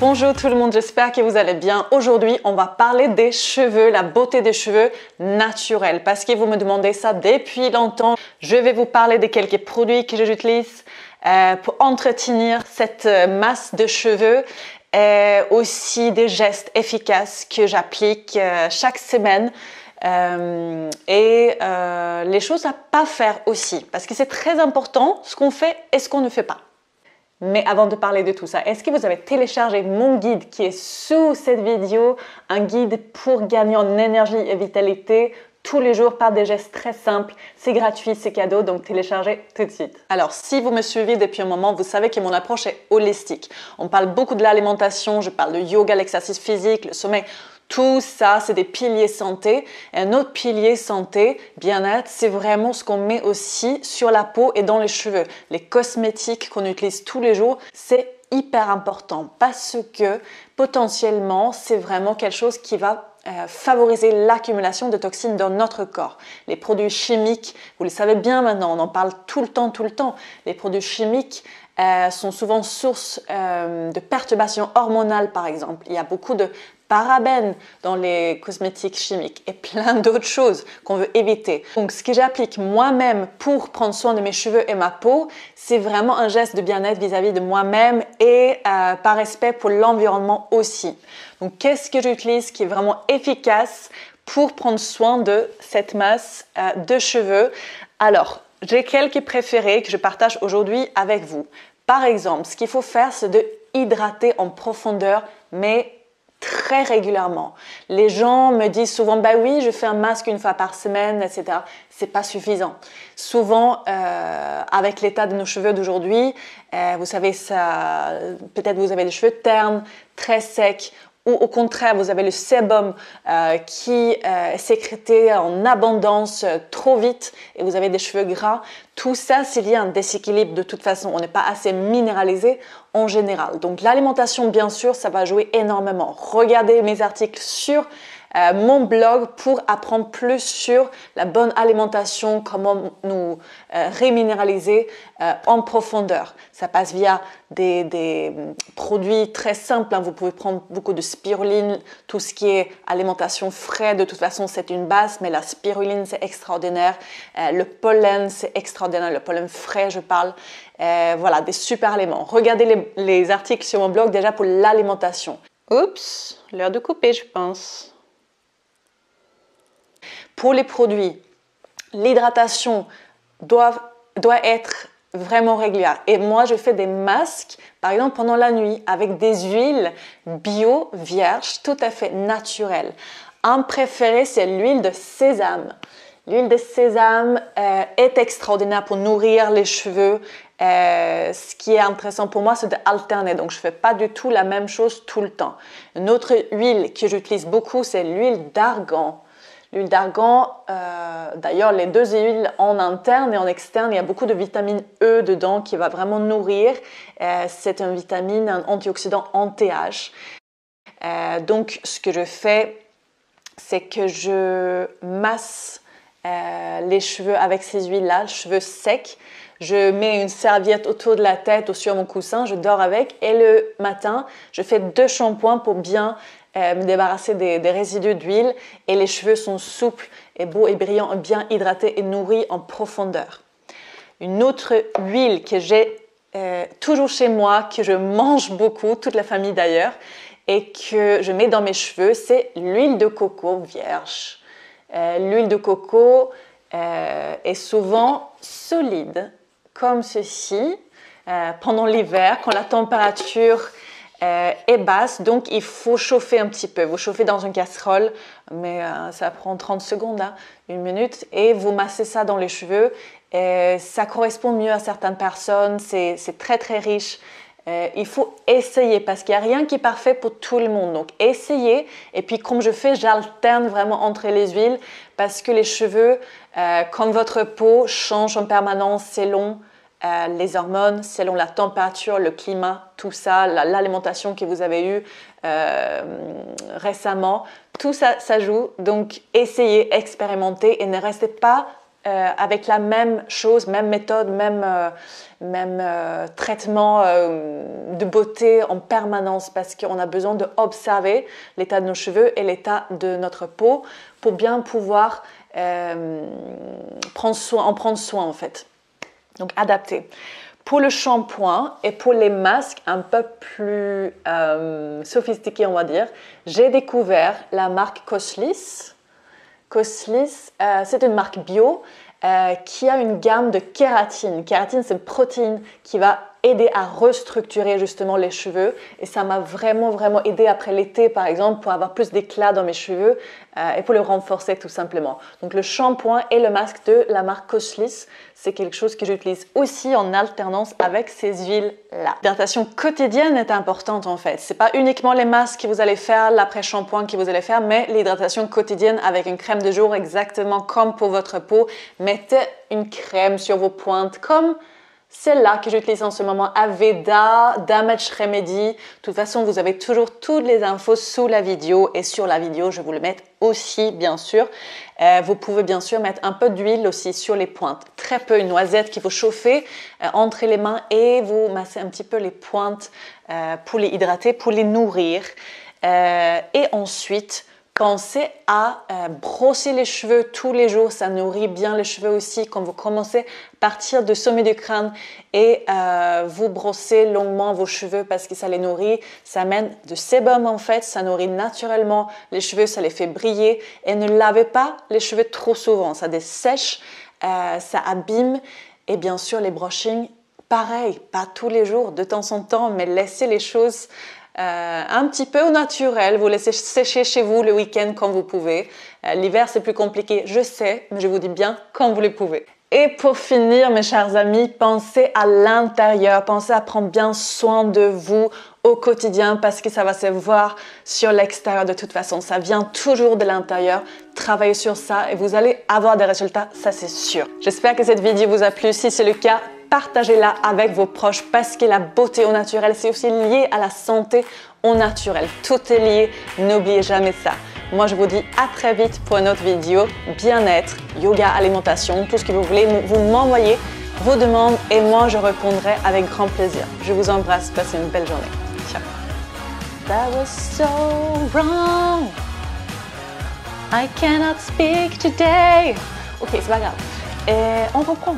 Bonjour tout le monde, j'espère que vous allez bien. Aujourd'hui, on va parler des cheveux, la beauté des cheveux naturels. Parce que vous me demandez ça depuis longtemps. Je vais vous parler de quelques produits que j'utilise pour entretenir cette masse de cheveux. Aussi des gestes efficaces que j'applique chaque semaine. Les choses à pas faire aussi. Parce que c'est très important ce qu'on fait et ce qu'on ne fait pas. Mais avant de parler de tout ça, est-ce que vous avez téléchargé mon guide qui est sous cette vidéo? Un guide pour gagner en énergie et vitalité tous les jours par des gestes très simples. C'est gratuit, c'est cadeau, donc téléchargez tout de suite. Alors, si vous me suivez depuis un moment, vous savez que mon approche est holistique. On parle beaucoup de l'alimentation, je parle de yoga, l'exercice physique, le sommeil. Tout ça, c'est des piliers santé. Et un autre pilier santé, bien-être, c'est vraiment ce qu'on met aussi sur la peau et dans les cheveux. Les cosmétiques qu'on utilise tous les jours, c'est hyper important parce que potentiellement, c'est vraiment quelque chose qui va favoriser l'accumulation de toxines dans notre corps. Les produits chimiques, vous le savez bien maintenant, on en parle tout le temps. Les produits chimiques sont souvent source de perturbations hormonales, par exemple. Il y a beaucoup de parabènes dans les cosmétiques chimiques et plein d'autres choses qu'on veut éviter. Donc, ce que j'applique moi-même pour prendre soin de mes cheveux et ma peau, c'est vraiment un geste de bien-être vis-à-vis de moi-même et par respect pour l'environnement aussi. Donc, qu'est-ce que j'utilise qui est vraiment efficace pour prendre soin de cette masse de cheveux? Alors, j'ai quelques préférés que je partage aujourd'hui avec vous. Par exemple, ce qu'il faut faire, c'est de hydrater en profondeur, mais très régulièrement. Les gens me disent souvent, bah oui, je fais un masque une fois par semaine, etc. C'est pas suffisant. Souvent, avec l'état de nos cheveux d'aujourd'hui, vous savez, ça, peut-être vous avez des cheveux ternes, très secs, ou au contraire, vous avez le sébum qui est sécrété en abondance trop vite et vous avez des cheveux gras. Tout ça, c'est lié à un déséquilibre de toute façon. On n'est pas assez minéralisé en général. Donc l'alimentation, bien sûr, ça va jouer énormément. Regardez mes articles sur mon blog pour apprendre plus sur la bonne alimentation, comment nous reminéraliser en profondeur. Ça passe via des produits très simples. Vous pouvez prendre beaucoup de spiruline, tout ce qui est alimentation frais. De toute façon, c'est une base, mais la spiruline, c'est extraordinaire. Le pollen, c'est extraordinaire. Le pollen frais, je parle. Voilà, des super aliments. Regardez les articles sur mon blog déjà pour l'alimentation. Oups, l'heure de couper, je pense. Pour les produits, l'hydratation doit être vraiment régulière. Et moi, je fais des masques, par exemple, pendant la nuit, avec des huiles bio, vierges, tout à fait naturelles. Un préféré, c'est l'huile de sésame. L'huile de sésame est extraordinaire pour nourrir les cheveux. Ce qui est intéressant pour moi, c'est d'alterner. Donc, je ne fais pas du tout la même chose tout le temps. Une autre huile que j'utilise beaucoup, c'est l'huile d'argan. L'huile d'argan, d'ailleurs, les deux huiles en interne et en externe, il y a beaucoup de vitamine E dedans qui va vraiment nourrir. C'est une vitamine, un antioxydant anti-âge. Donc, ce que je fais, c'est que je masse les cheveux avec ces huiles-là, les cheveux secs. Je mets une serviette autour de la tête ou sur mon coussin, je dors avec. Et le matin, je fais 2 shampoings pour bien me débarrasser des résidus d'huile. Et les cheveux sont souples et beaux et brillants, bien hydratés et nourris en profondeur. Une autre huile que j'ai toujours chez moi, que je mange beaucoup, toute la famille d'ailleurs, et que je mets dans mes cheveux, c'est l'huile de coco vierge. L'huile de coco est souvent solide, comme ceci, pendant l'hiver, quand la température est basse. Donc, il faut chauffer un petit peu. Vous chauffez dans une casserole, mais ça prend 30 secondes, hein, 1 minute, et vous massez ça dans les cheveux. Ça correspond mieux à certaines personnes, c'est très très riche. Il faut essayer parce qu'il n'y a rien qui est parfait pour tout le monde. Donc, essayez. Et puis, comme je fais, j'alterne vraiment entre les huiles parce que les cheveux, comme votre peau, changent en permanence selon les hormones, selon la température, le climat, tout ça, l'alimentation que vous avez eue récemment. Tout ça, ça joue. Donc, essayez, expérimentez et ne restez pas avec la même chose, même méthode, même traitement de beauté en permanence parce qu'on a besoin d'observer l'état de nos cheveux et l'état de notre peau pour bien pouvoir prendre soin en fait. Donc adapter. Pour le shampoing et pour les masques un peu plus sophistiqués, on va dire, j'ai découvert la marque Coslis. Coslis, c'est une marque bio qui a une gamme de kératine. Kératine, c'est une protéine qui va aider à restructurer justement les cheveux et ça m'a vraiment aidé après l'été par exemple pour avoir plus d'éclat dans mes cheveux et pour le renforcer tout simplement. Donc le shampoing et le masque de la marque Coslis, c'est quelque chose que j'utilise aussi en alternance avec ces huiles-là. L'hydratation quotidienne est importante en fait. C'est pas uniquement les masques que vous allez faire, l'après-shampoing que vous allez faire, mais l'hydratation quotidienne avec une crème de jour exactement comme pour votre peau. Mettez une crème sur vos pointes comme celle-là que j'utilise en ce moment, Aveda Damage Remedy. De toute façon, vous avez toujours toutes les infos sous la vidéo et sur la vidéo, je vous le mets aussi, bien sûr. Vous pouvez bien sûr mettre un peu d'huile aussi sur les pointes. Très peu, une noisette qu'il faut chauffer entre les mains et vous massez un petit peu les pointes pour les hydrater, pour les nourrir. Et ensuite, pensez à brosser les cheveux tous les jours, ça nourrit bien les cheveux aussi quand vous commencez à partir du sommet du crâne et vous brossez longuement vos cheveux parce que ça les nourrit, ça amène de sébum en fait, ça nourrit naturellement les cheveux, ça les fait briller et ne lavez pas les cheveux trop souvent, ça dessèche, ça abîme et bien sûr les brushings, pareil, pas tous les jours, de temps en temps, mais laissez les choses un petit peu au naturel, vous laissez sécher chez vous le week-end quand vous pouvez. L'hiver c'est plus compliqué, je sais, mais je vous dis bien quand vous le pouvez. Et pour finir mes chers amis, pensez à l'intérieur, pensez à prendre bien soin de vous au quotidien parce que ça va se voir sur l'extérieur de toute façon, ça vient toujours de l'intérieur. Travaillez sur ça et vous allez avoir des résultats, ça c'est sûr. J'espère que cette vidéo vous a plu, si c'est le cas, partagez-la avec vos proches parce que la beauté au naturel, c'est aussi lié à la santé au naturel. Tout est lié, n'oubliez jamais ça. Moi, je vous dis à très vite pour une autre vidéo. Bien-être, yoga, alimentation, tout ce que vous voulez. Vous m'envoyez vos demandes et moi, je répondrai avec grand plaisir. Je vous embrasse, passez une belle journée. Ciao. That was so wrong. I cannot speak today. Ok, c'est pas grave. Et on reprend.